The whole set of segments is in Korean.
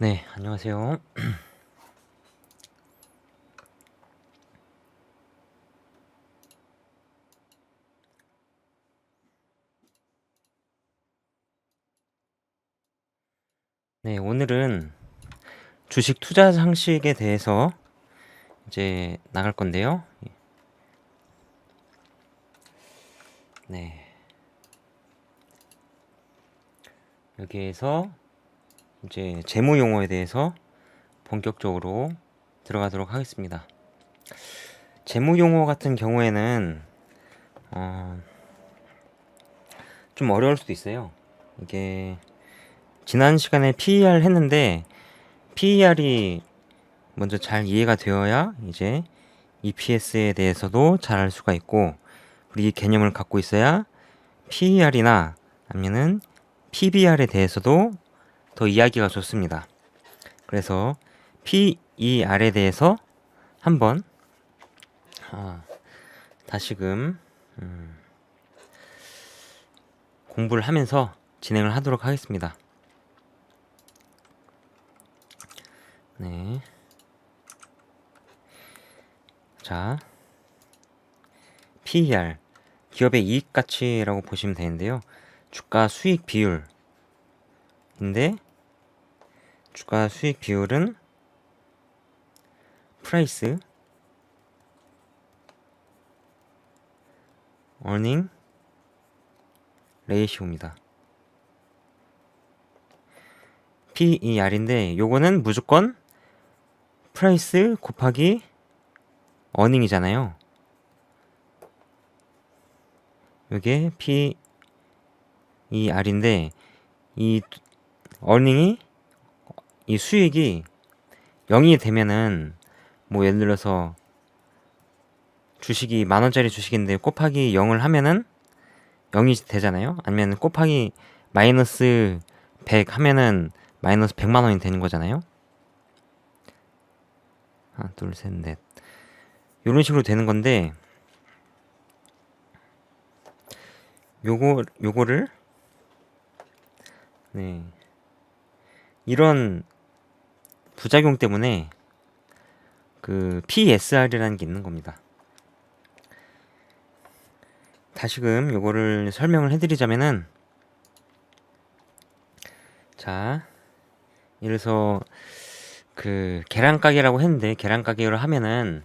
네, 안녕하세요. 네, 오늘은 주식 투자 상식에 대해서 이제 나갈 건데요. 네, 여기에서 이제 재무 용어에 대해서 본격적으로 들어가도록 하겠습니다. 재무 용어 같은 경우에는 어, 좀 어려울 수도 있어요. 이게 지난 시간에 PER 했는데 PER이 먼저 잘 이해가 되어야 이제 EPS에 대해서도 잘 알 수가 있고, 그리고 이 개념을 갖고 있어야 PER이나 아니면은 PBR에 대해서도 더 이야기가 좋습니다. 그래서 PER에 대해서 한번 다시금 공부를 하면서 진행을 하도록 하겠습니다. 네. 자, PER, 기업의 이익 가치라고 보시면 되는데요. 주가 수익 비율인데, 주가 수익 비율은 프라이스 어닝 레이시오입니다. PER인데 요거는 무조건 프라이스 곱하기 어닝이잖아요. 이게 PER인데 이 어닝이, 이 수익이 0이 되면은, 뭐 예를 들어서 주식이 10,000원짜리 주식인데 곱하기 0을 하면은 0이 되잖아요. 아니면 곱하기 마이너스 100 하면은 마이너스 100만 원이 되는 거잖아요. 하나, 둘, 셋, 넷. 이런 식으로 되는 건데, 요거를, 네, 이런 부작용 때문에 그 PSR이라는 게 있는 겁니다. 다시금 요거를 설명을 해드리자면은, 자, 예를 들어서 그 계란 가게라고 했는데, 계란 가게를 하면은,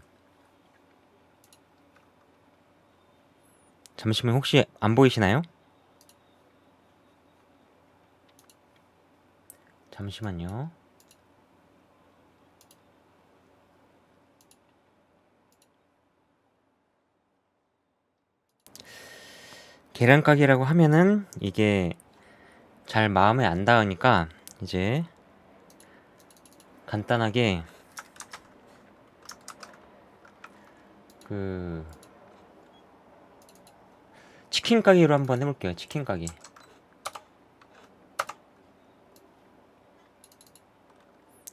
잠시만, 혹시 안 보이시나요? 잠시만요. 계란 가게라고 하면은 이게 잘 마음에 안 닿으니까 이제 간단하게 그 치킨 가게로 한번 해볼게요. 치킨 가게.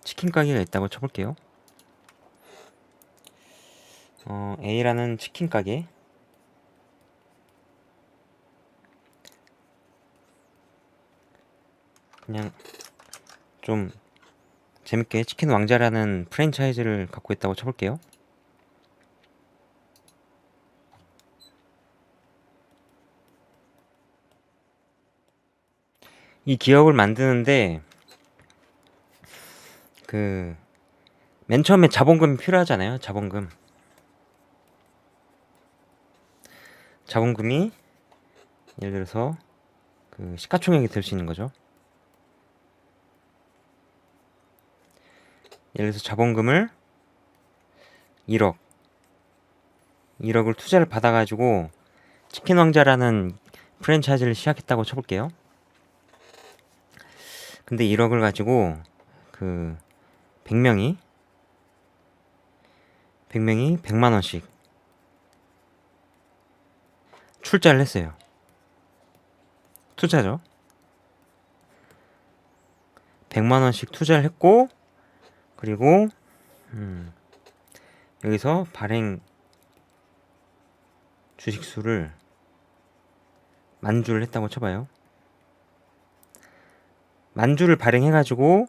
치킨 가게가 있다고 쳐볼게요. A라는 치킨 가게. 그냥 좀 재밌게 치킨 왕자라는 프랜차이즈를 갖고 있다고 쳐볼게요. 이 기업을 만드는데 그 맨 처음에 자본금이 필요하잖아요. 자본금이 예를 들어서 그 시가총액이 될 수 있는 거죠. 예를 들어서 자본금을 1억 1억을 투자를 받아가지고 치킨 왕자라는 프랜차이즈를 시작했다고 쳐볼게요. 근데 1억을 가지고 그 100명이 100만 원씩 출자를 했어요. 투자죠. 100만 원씩 투자를 했고, 그리고 여기서 발행 주식 수를 10,000주를 했다고 쳐봐요. 10,000주를 발행해가지고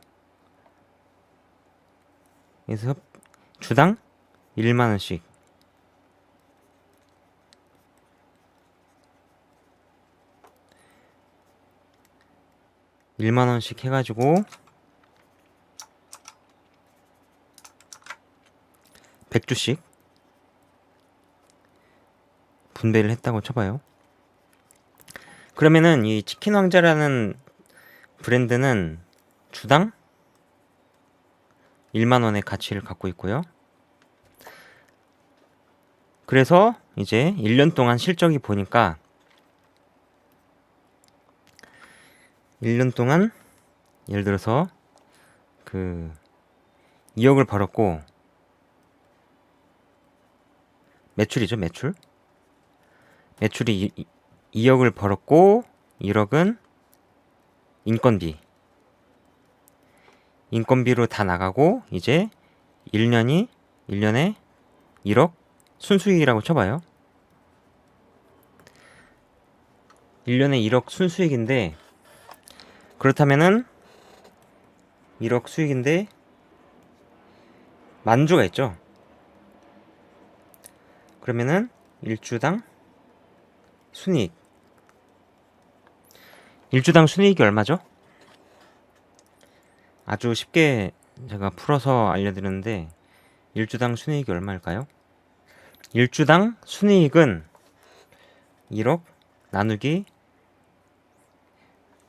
그래서 주당 1만 원씩. 해가지고 100주씩 분배를 했다고 쳐봐요. 그러면은 이 치킨 왕자라는 브랜드는 주당 1만 원의 가치를 갖고 있고요. 그래서 이제 1년 동안 실적이 보니까 1년 동안 예를 들어서 그 2억을 벌었고, 매출이죠, 매출이 2억을 벌었고 1억은 인건비로 다 나가고, 이제 1년에 1억 순수익이라고 쳐봐요. 1년에 1억 순수익인데, 그렇다면은 1억 수익인데 만주가 있죠. 그러면은 1주당 순이익. 1주당 순이익이 얼마죠? 아주 쉽게 제가 풀어서 알려드렸는데 1주당 순이익이 얼마일까요? 1주당 순이익은 1억 나누기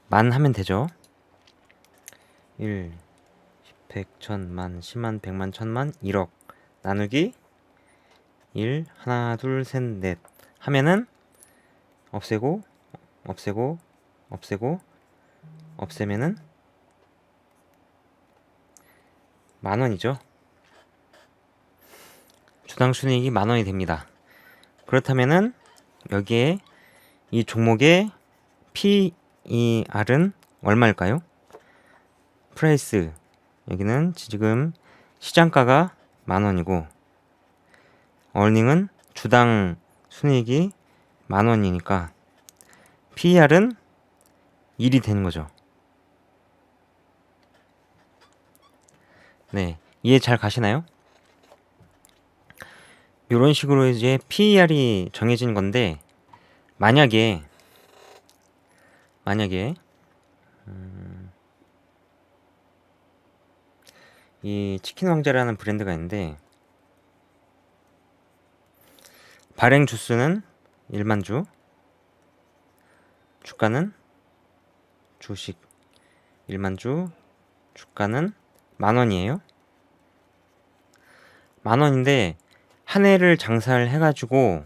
만 하면 되죠. 1, 10, 100, 1000만, 10만, 100만, 1000만, 1억 나누기 1, 하나, 둘, 셋, 넷 하면은 없애면은 만원이죠. 주당 순이익이 만원이 됩니다. 그렇다면은 여기에 이 종목의 PER은 얼마일까요? 프라이스, 여기는 지금 시장가가 만원이고 어닝은 주당 순이익이 만원이니까 PER은 1이 되는 거죠. 네, 이해 잘 가시나요? 이런 식으로 이제 PER이 정해진 건데, 만약에 이 치킨 왕자라는 브랜드가 있는데, 발행 주수는 1만 주, 주가는 주식 1만 주, 주가는 만원이에요. 만원인데 한 해를 장사를 해가지고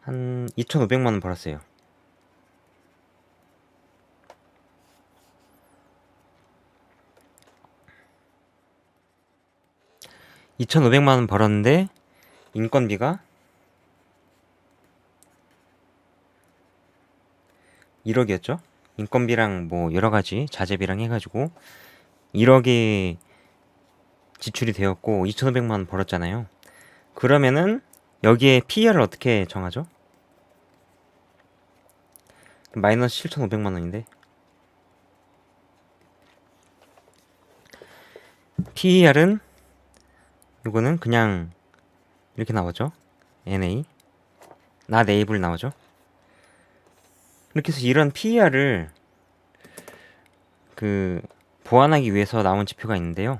한 2,500만 원 벌었어요. $2,500만 벌었는데 인건비가 1억이었죠. 인건비랑 뭐 여러가지 자재비랑 해가지고 1억이 지출이 되었고 2,500만 원 벌었잖아요. 그러면은 여기에 PER을 어떻게 정하죠? 마이너스 7,500만 원인데 PER은 이거는 그냥 이렇게 나오죠. NA not able 나오죠. 이렇게 해서 이런 PER을 보완하기 위해서 나온 지표가 있는데요.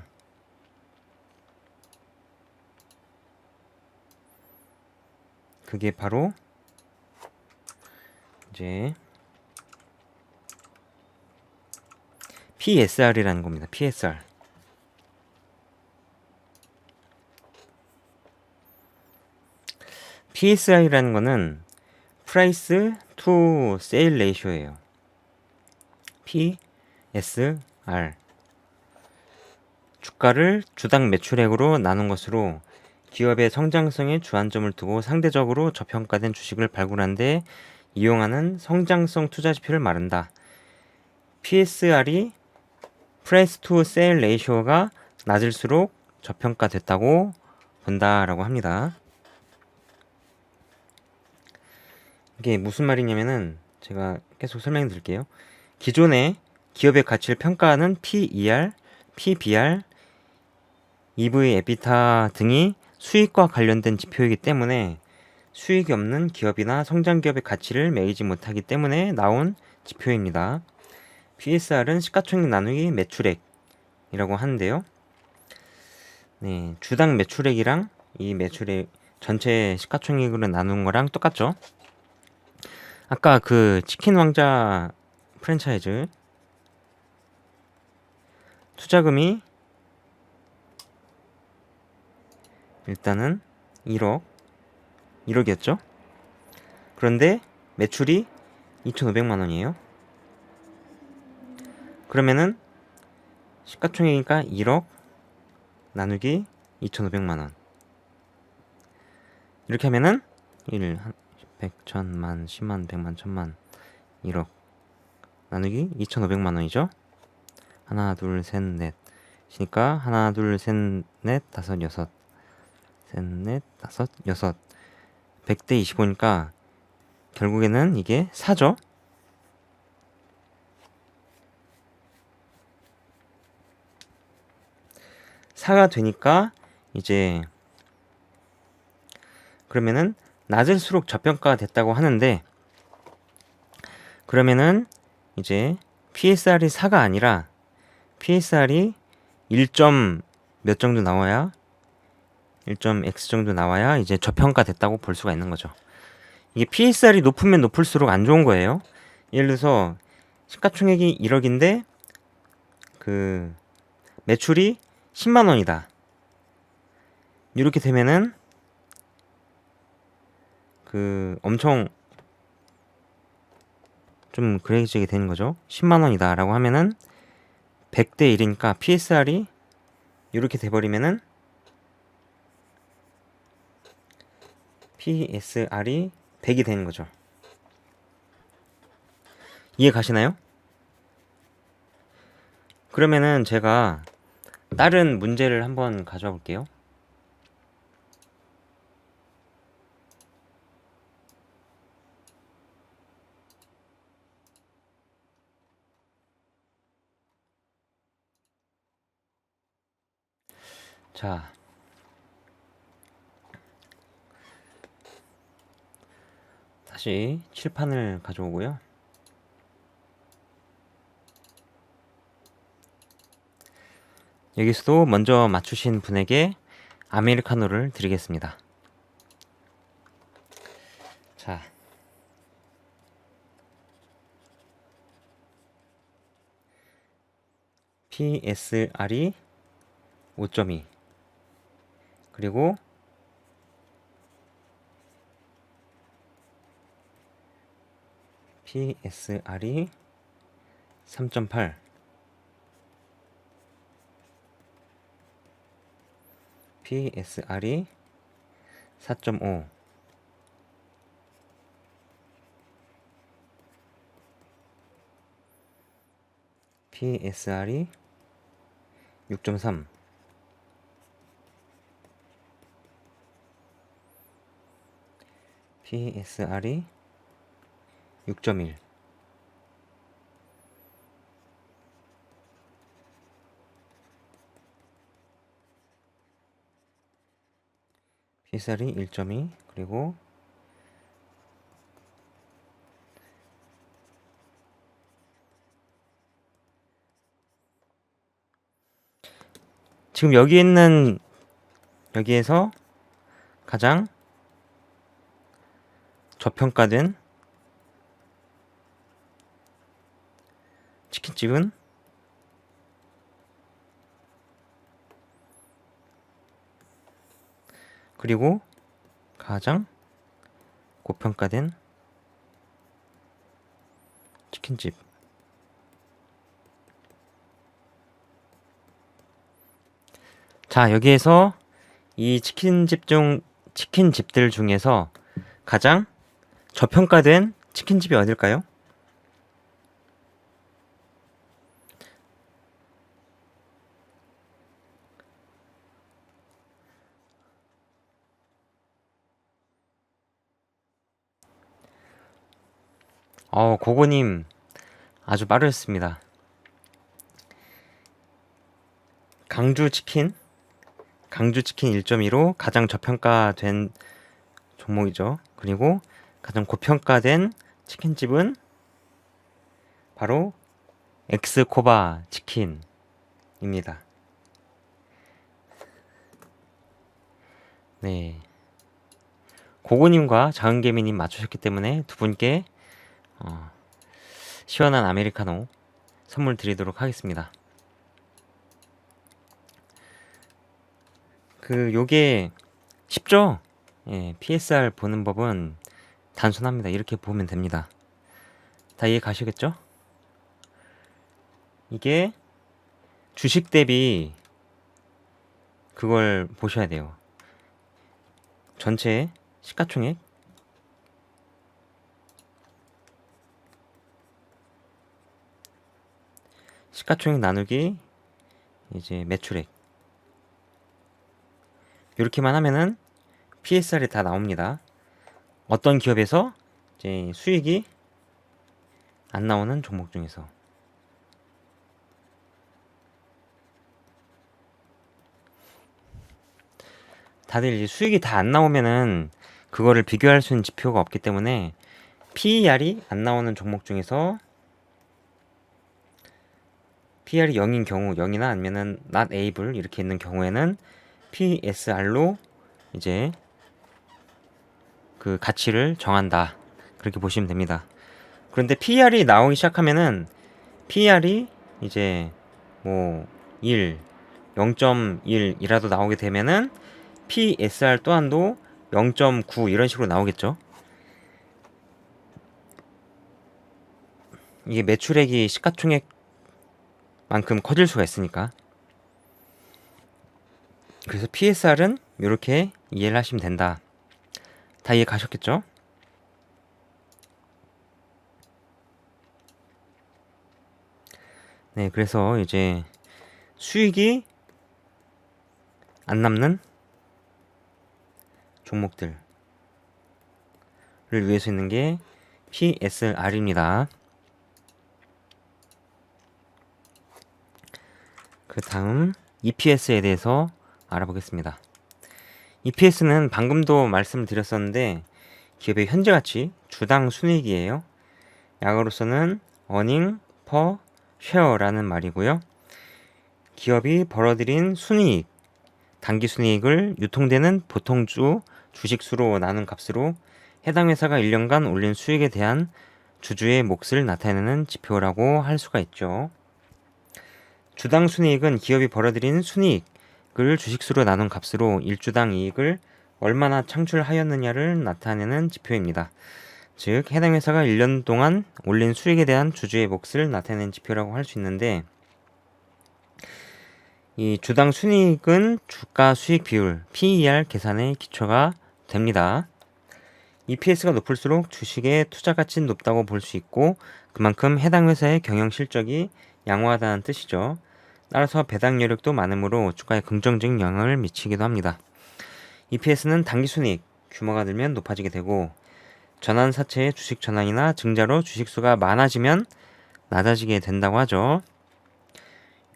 그게 바로 이제 PSR이라는 겁니다. PSR. PSR이라는 거는 Price to Sale Ratio예요. PSR. 주가를 주당 매출액으로 나눈 것으로 기업의 성장성에 주안점을 두고 상대적으로 저평가된 주식을 발굴하는 데 이용하는 성장성 투자 지표를 말한다. PSR이 Price to Sale Ratio가 낮을수록 저평가됐다고 본다라고 합니다. 이게 무슨 말이냐면은 제가 계속 설명드릴게요. 기존에 기업의 가치를 평가하는 PER, PBR, EV, 에비타 등이 수익과 관련된 지표이기 때문에 수익이 없는 기업이나 성장 기업의 가치를 매기지 못하기 때문에 나온 지표입니다. PSR은 시가총액 나누기 매출액이라고 하는데요. 네, 주당 매출액이랑 이 매출액 전체 시가총액으로 나눈 거랑 똑같죠. 아까 그 치킨 왕자 프랜차이즈 투자금이 일단은 1억이었죠. 그런데 매출이 2,500만 원이에요. 그러면은 시가총액이니까 1억 나누기 2,500만 원. 이렇게 하면은 1, 100, 1000만, 10만, 100만, 1000만, 1억 나누기 2,500만 원이죠. 하나, 둘, 셋, 넷. 시니까 하나, 둘, 셋, 넷, 다섯, 여섯. 셋, 넷, 다섯, 여섯. 100대 25니까 결국에는 이게 4죠. 사가 되니까 이제 그러면은 낮을수록 저평가가 됐다고 하는데, 그러면은 이제 PSR이 4가 아니라 PSR이 1점 몇 정도 나와야 1.x 정도 나와야 이제 저평가 됐다고 볼 수가 있는 거죠. 이게 PSR이 높으면 높을수록 안 좋은 거예요. 예를 들어서 시가총액이 1억인데 그 매출이 10만 원이다. 이렇게 되면은 그 엄청 좀 그래지게 되는 거죠. 10만 원이다 라고 하면은 100대 1이니까 PSR이 이렇게 돼버리면은 PSR이 100이 되는 거죠. 이해 가시나요? 그러면은 제가 다른 문제를 한번 가져와 볼게요. 자, 다시 칠판을 가져오고요. 여기서도 먼저 맞추신 분에게 아메리카노를 드리겠습니다. 자, PSR이 5.2 그리고 PSR이 3.8 PSR이 4.5 PSR이 6.3 PSR이 6.1 PSR이 1.2 그리고 지금 여기 있는 여기에서 가장 저평가된 치킨집은 그리고 가장 고평가된 치킨집. 자, 여기에서 이 치킨집들 중에서 가장 저평가된 치킨집이 어딜까요? 고고님 아주 빠르셨습니다. 강주치킨 1.2로 가장 저평가된 종목이죠. 그리고 가장 고평가된 치킨집은 바로 엑스코바 치킨입니다. 네. 고고님과 작은개미님 맞추셨기 때문에 두 분께 시원한 아메리카노 선물 드리도록 하겠습니다. 요게 쉽죠? 예, PSR 보는 법은 단순합니다. 이렇게 보면 됩니다. 다 이해 가시겠죠? 이게 주식 대비 그걸 보셔야 돼요. 전체 시가총액 나누기 이제 매출액 이렇게만 하면은 PSR이 다 나옵니다. 어떤 기업에서 이제 수익이 안 나오는 종목 중에서 다들 이제 수익이 다 안 나오면은 그거를 비교할 수 있는 지표가 없기 때문에 PER이 안 나오는 종목 중에서 PER이 0인 경우 0이나 아니면은 not able 이렇게 있는 경우에는 PSR로 이제 그 가치를 정한다. 그렇게 보시면 됩니다. 그런데 PER이 나오기 시작하면은 PER이 이제 뭐 1, 0.1이라도 나오게 되면은 PSR 또한도 0.9 이런 식으로 나오겠죠. 이게 매출액이 시가총액만큼 커질 수가 있으니까. 그래서 PSR은 이렇게 이해를 하시면 된다. 다 이해 가셨겠죠? 네, 그래서 이제 수익이 안 남는 종목들을 위해서 있는 게 PSR입니다. 그 다음 EPS에 대해서 알아보겠습니다. EPS는 방금도 말씀드렸었는데 기업의 현재 가치, 주당 순이익이에요. 약어로서는 earning per share라는 말이고요. 기업이 벌어들인 순이익, 당기 순이익을 유통되는 보통주 주식수로 나눈 값으로 해당 회사가 1년간 올린 수익에 대한 주주의 몫을 나타내는 지표라고 할 수가 있죠. 주당 순이익은 기업이 벌어들인 순이익을 주식수로 나눈 값으로 1주당 이익을 얼마나 창출하였느냐를 나타내는 지표입니다. 즉 해당 회사가 1년 동안 올린 수익에 대한 주주의 몫을 나타내는 지표라고 할 수 있는데, 이 주당 순이익은 주가 수익 비율 PER 계산의 기초가 됩니다. EPS가 높을수록 주식의 투자 가치는 높다고 볼 수 있고 그만큼 해당 회사의 경영 실적이 양호하다는 뜻이죠. 따라서 배당 여력도 많으므로 주가에 긍정적인 영향을 미치기도 합니다. EPS는 당기 순이익 규모가 늘면 높아지게 되고 전환 사채의 주식 전환이나 증자로 주식수가 많아지면 낮아지게 된다고 하죠.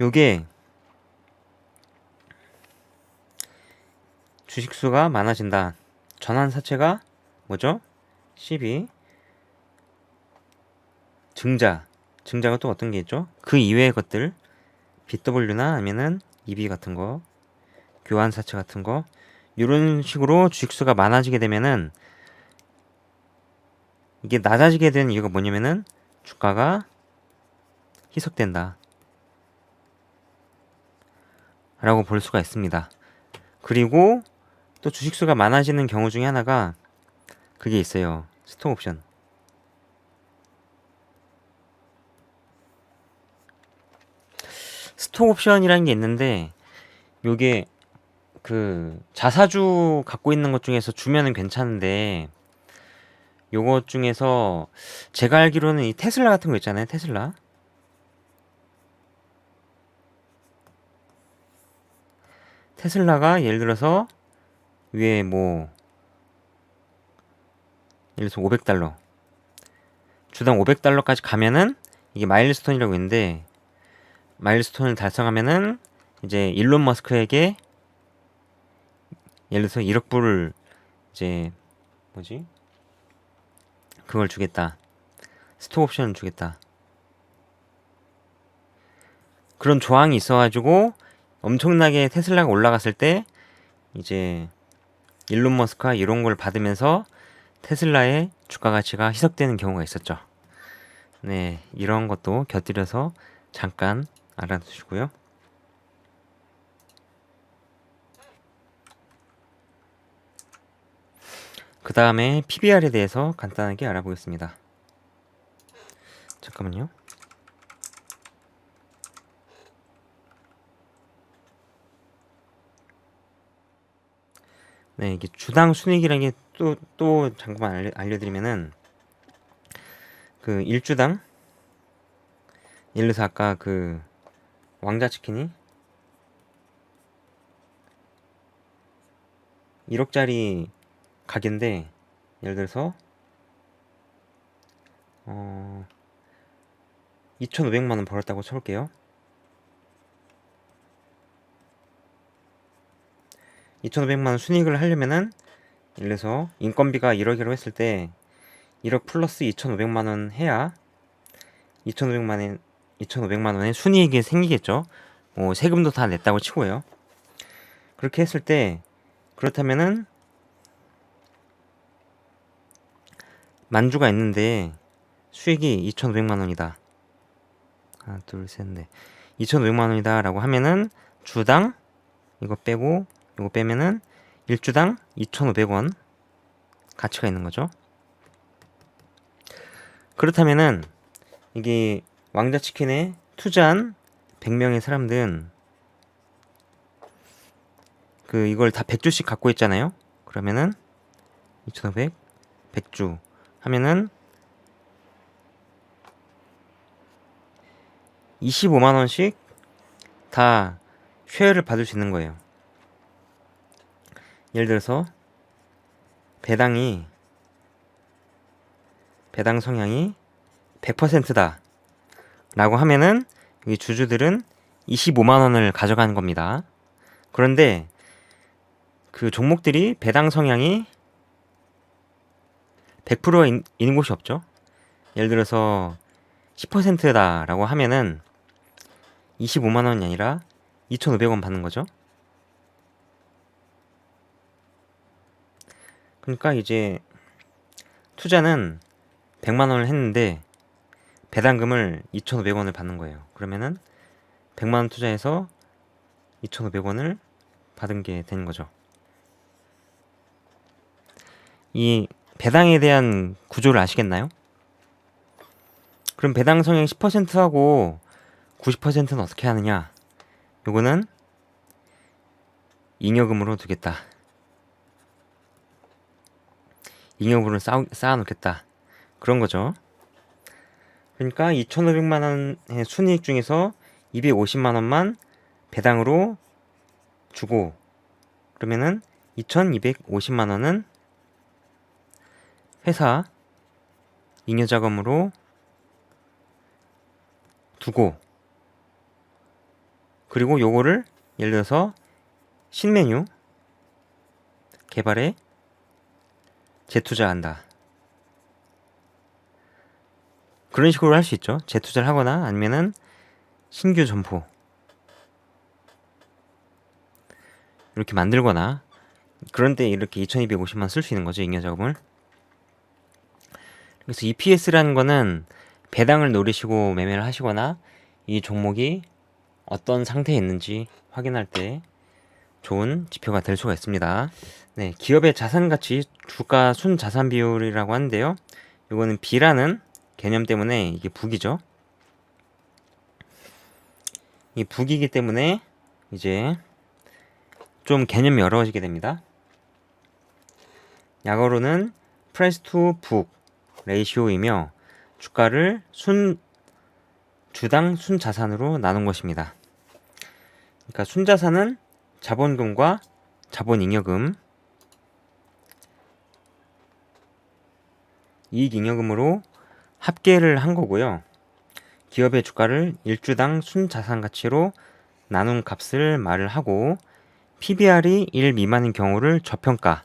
요게 주식수가 많아진다. 전환 사채가 뭐죠? 12. 증자가 또 어떤 게 있죠? 그 이외의 것들 BW나 아니면은 EB 같은 거, 교환 사채 같은 거, 이런 식으로 주식수가 많아지게 되면은 이게 낮아지게 되는 이유가 뭐냐면은 주가가 희석된다 라고 볼 수가 있습니다. 그리고 또 주식수가 많아지는 경우 중에 하나가 그게 있어요. 스톡옵션. 스톡옵션이라는 게 있는데 요게 그 자사주 갖고 있는 것 중에서 주면은 괜찮은데 요것 중에서 제가 알기로는 이 테슬라 같은 거 있잖아요. 테슬라가 예를 들어서 위에 뭐 예를 들어서 $500 주당 $500까지 가면은 이게 마일스톤이라고 있는데 마일스톤을 달성하면은 이제 일론 머스크에게 예를 들어서 1억 불을 이제 뭐지? 그걸 주겠다. 스톡 옵션을 주겠다. 그런 조항이 있어가지고 엄청나게 테슬라가 올라갔을 때 이제 일론 머스크가 이런 걸 받으면서 테슬라의 주가 가치가 희석되는 경우가 있었죠. 네, 이런 것도 곁들여서 잠깐 알아두시고요. 그 다음에 PBR에 대해서 간단하게 알아보겠습니다. 잠깐만요. 네, 이게 주당 순이익이라는 게 또 잠깐만 알려드리면은 그 일주당 예를 들어서 아까 그 왕자치킨이 1억짜리 가게인데 예를 들어서 2,500만 원 벌었다고 쳐볼게요. 2,500만 원 순이익을 하려면은 예를 들어서 인건비가 1억이라고 했을 때 1억 플러스 2,500만 원 해야 2,500만 원의 순이익이 생기겠죠. 뭐 세금도 다 냈다고 치고요. 그렇게 했을 때 그렇다면은 만주가 있는데 수익이 2,500만 원이다. 하나, 둘, 셋, 넷. 2,500만 원이다 라고 하면은 주당 이거 빼고 이거 빼면은 1주당 2,500원 가치가 있는 거죠. 그렇다면은 이게 왕자치킨에 투자한 100명의 사람들은 그 이걸 다 100주씩 갖고 있잖아요. 그러면은 2,500 100주 하면은 25만 원씩 다 쉐어를 받을 수 있는 거예요. 예를 들어서 배당 성향이 100%다 라고 하면은 이 주주들은 25만 원을 가져가는 겁니다. 그런데 그 종목들이 배당 성향이 100%가 있는 곳이 없죠. 예를 들어서 10%다 라고 하면은 25만 원이 아니라 2,500원 받는 거죠. 그러니까 이제 투자는 100만 원을 했는데 배당금을 2,500원을 받는 거예요. 그러면은 100만 원 투자해서 2,500원을 받은 게 되는 거죠. 이 배당에 대한 구조를 아시겠나요? 그럼 배당 성향 10%하고 90%는 어떻게 하느냐? 요거는 잉여금으로 두겠다. 잉여금으로 쌓아놓겠다. 그런 거죠. 그러니까 2,500만 원의 순이익 중에서 250만 원만 배당으로 주고 그러면은 2,250만 원은 회사 잉여자금으로 두고 그리고 요거를 예를 들어서 신메뉴 개발에 재투자한다. 그런 식으로 할 수 있죠. 재투자를 하거나 아니면은 신규 점포 이렇게 만들거나 그런데 이렇게 2,250만 쓸 수 있는 거죠. 잉여자금을. 그래서 EPS라는 거는 배당을 노리시고 매매를 하시거나 이 종목이 어떤 상태에 있는지 확인할 때 좋은 지표가 될 수가 있습니다. 네, 기업의 자산 가치 주가 순자산 비율이라고 하는데요. 이거는 B라는 개념 때문에 이게 북이죠. 이 북이기 때문에 이제 좀 개념이 어려워지게 됩니다. 약어로는 price to book 레이시오이며 주가를 주당 순자산으로 나눈 것입니다. 그러니까 순자산은 자본금과 자본잉여금, 이익잉여금으로 합계를 한 거고요. 기업의 주가를 일주당 순자산 가치로 나눈 값을 말을 하고 PBR이 1 미만인 경우를 저평가,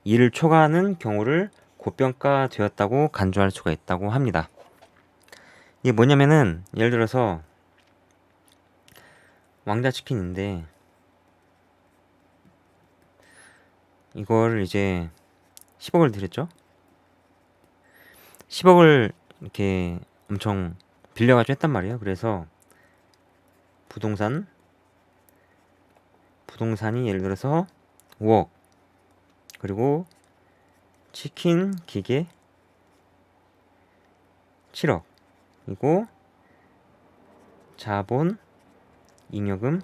2를 초과하는 경우를 고평가되었다고 간주할 수가 있다고 합니다. 이게 뭐냐면은 예를 들어서 왕자치킨인데 이걸 이제 10억을 들였죠. 10억을 이렇게 엄청 빌려가지고 했단 말이에요. 그래서 부동산이 예를 들어서 5억, 그리고 치킨 기계 7억, 그리고 자본 잉여금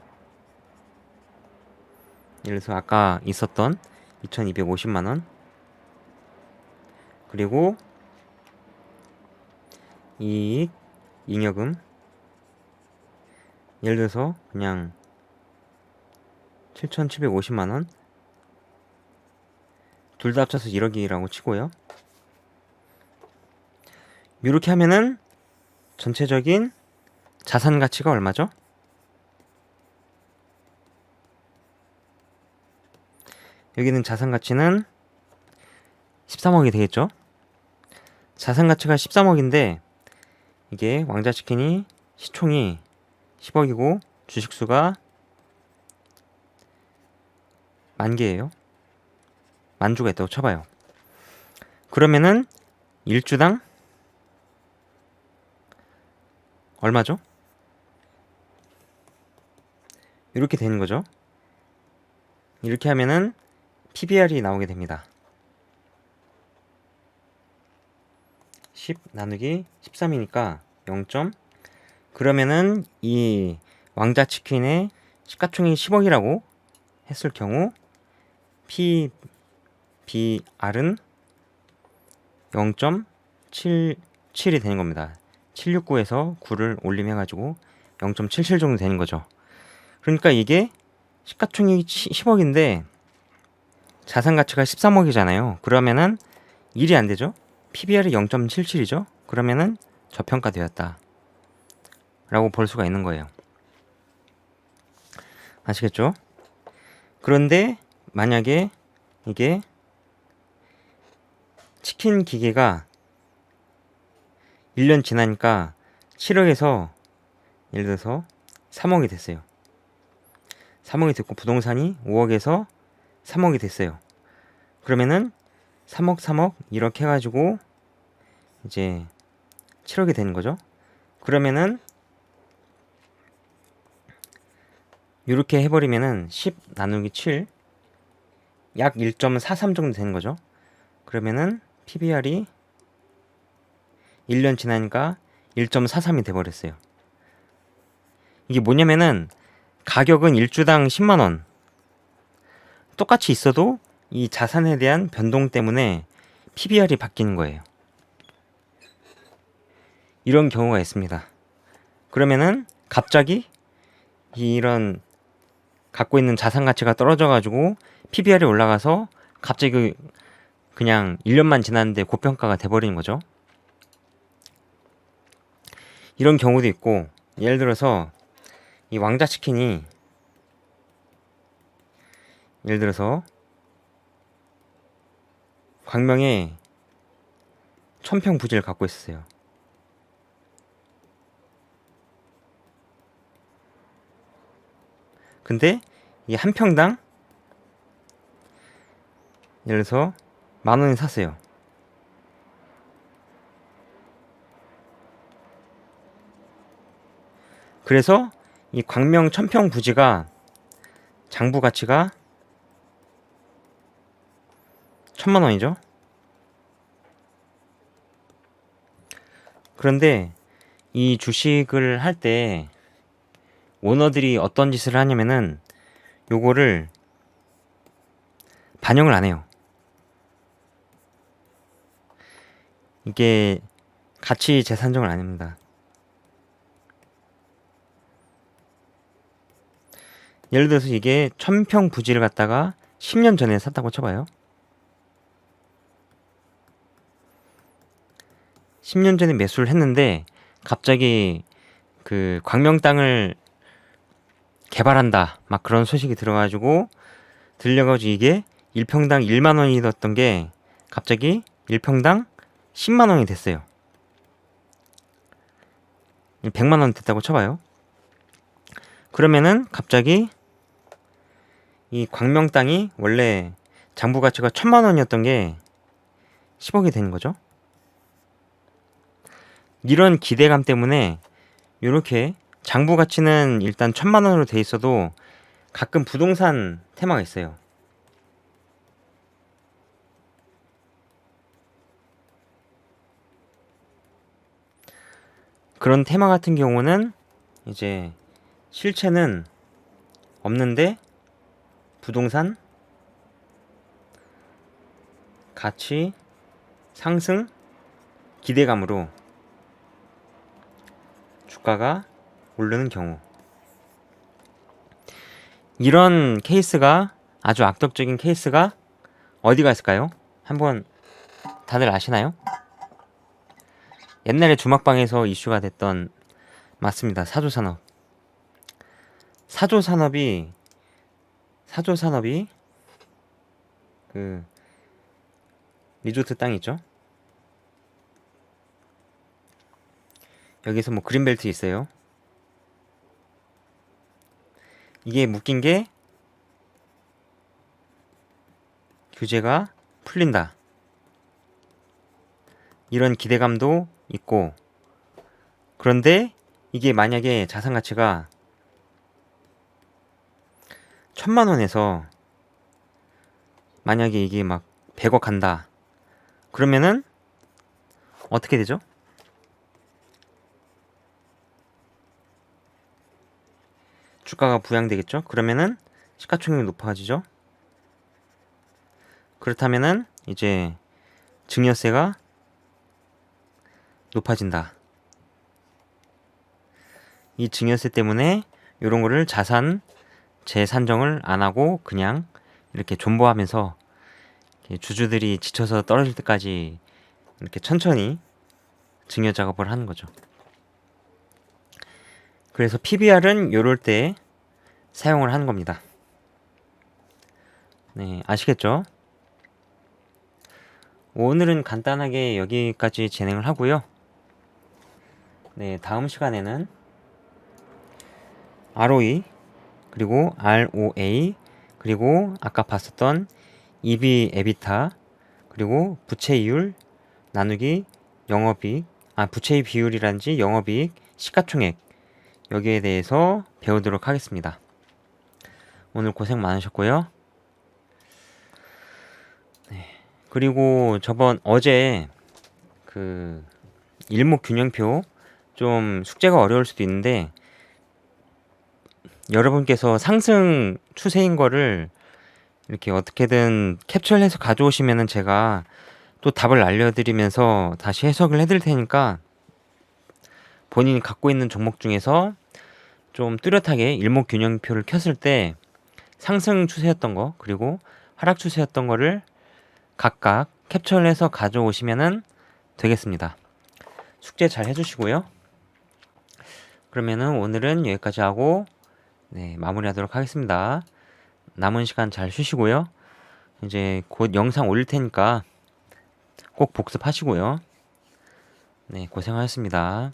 예를 들어서 아까 있었던 2250만원, 그리고 이익 잉여금 예를 들어서 그냥 7750만원, 둘 다 합쳐서 1억이라고 치고요. 이렇게 하면은 전체적인 자산 가치가 얼마죠? 여기는 자산 가치는 13억이 되겠죠? 자산 가치가 13억인데 이게 왕자치킨이 시총이 10억이고 주식수가 10,000개예요. 10,000주가 있다고 쳐봐요. 그러면은 1주당 얼마죠? 이렇게 되는 거죠. 이렇게 하면은 PBR이 나오게 됩니다. 10 나누기 13이니까 0. 그러면은 이 왕자치킨의 시가총액이 10억이라고 했을 경우 PBR은 0.77이 되는 겁니다. 769에서 9를 올림해가지고 0.77 정도 되는 거죠. 그러니까 이게 시가총액이 10억인데 자산 가치가 13억이잖아요. 그러면은 1이 안 되죠? PBR이 0.77이죠? 그러면은 저평가되었다 라고 볼 수가 있는 거예요. 아시겠죠? 그런데 만약에 이게 치킨 기계가 1년 지나니까 7억에서 예를 들어서 3억이 됐어요. 3억이 됐고 부동산이 5억에서 3억이 됐어요. 그러면은 3억 이렇게 해가지고 이제 7억이 되는 거죠. 그러면은 이렇게 해버리면은 10 나누기 7 약 1.43 정도 되는 거죠. 그러면은 PBR이 1년 지나니까 1.43이 돼버렸어요. 이게 뭐냐면은 가격은 1주당 10만원 똑같이 있어도 이 자산에 대한 변동 때문에 PBR이 바뀌는 거예요. 이런 경우가 있습니다. 그러면은 갑자기 이런 갖고 있는 자산 가치가 떨어져 가지고 PBR이 올라가서 갑자기 그냥 1년만 지났는데 고평가가 돼버리는 거죠. 이런 경우도 있고, 예를 들어서 이 왕자치킨이 예를 들어서 광명에 1000평 부지를 갖고 있었어요. 근데 이 한 평당 예를 들어서 10,000원에 샀어요. 그래서 이 광명 1000평 부지가 장부 가치가 10,000,000원이죠. 그런데 이 주식을 할 때 오너들이 어떤 짓을 하냐면은 요거를 반영을 안 해요. 이게 가치 재산정을 안 합니다. 예를 들어서 이게 1000평 부지를 갖다가 10년 전에 샀다고 쳐봐요. 10년 전에 매수를 했는데 갑자기 그 광명 땅을 개발한다 막 그런 소식이 들려가지고 이게 1평당 1만 원이었던 게 갑자기 1평당 10만 원이 됐어요. 100만 원 됐다고 쳐봐요. 그러면은 갑자기 이 광명 땅이 원래 장부 가치가 1000만 원이었던 게 10억이 되는 거죠. 이런 기대감 때문에 이렇게 장부 가치는 일단 1000만 원으로 돼 있어도 가끔 부동산 테마가 있어요. 그런 테마 같은 경우는 이제 실체는 없는데 부동산 가치 상승 기대감으로 주가가 오르는 경우, 이런 케이스가 아주 악덕적인 케이스가 어디가 있을까요? 한번 다들 아시나요? 옛날에 주막방에서 이슈가 됐던, 맞습니다. 사조산업. 사조산업이 그 리조트 땅 있죠? 여기서 뭐 그린벨트 있어요. 이게 묶인 게 규제가 풀린다, 이런 기대감도 있고, 그런데 이게 만약에 자산 가치가 1000만 원에서 만약에 이게 막 100억 간다, 그러면은 어떻게 되죠? 주가가 부양되겠죠? 그러면은 시가총액이 높아지죠? 그렇다면은 이제 증여세가 높아진다. 이 증여세 때문에 이런 거를 자산 재산정을 안 하고 그냥 이렇게 존버하면서 주주들이 지쳐서 떨어질 때까지 이렇게 천천히 증여 작업을 하는 거죠. 그래서 PBR은 요럴 때 사용을 하는 겁니다. 네, 아시겠죠? 오늘은 간단하게 여기까지 진행을 하고요. 네, 다음 시간에는 ROE 그리고 ROA 그리고 아까 봤었던 EV 에비타 그리고 부채이율 나누기 영업이익, 부채의 비율이란지 영업이익, 시가총액, 여기에 대해서 배우도록 하겠습니다. 오늘 고생 많으셨고요. 네, 그리고 어제 그 일목균형표 좀 숙제가 어려울 수도 있는데, 여러분께서 상승 추세인 거를 이렇게 어떻게든 캡처를 해서 가져오시면은 제가 또 답을 알려드리면서 다시 해석을 해드릴 테니까 본인이 갖고 있는 종목 중에서 좀 뚜렷하게 일목균형표를 켰을 때 상승 추세였던 거 그리고 하락 추세였던 거를 각각 캡처를 해서 가져오시면은 되겠습니다. 숙제 잘 해주시고요. 그러면은 오늘은 여기까지 하고 마무리하도록 하겠습니다. 남은 시간 잘 쉬시고요. 이제 곧 영상 올릴 테니까 꼭 복습하시고요. 네, 고생하셨습니다.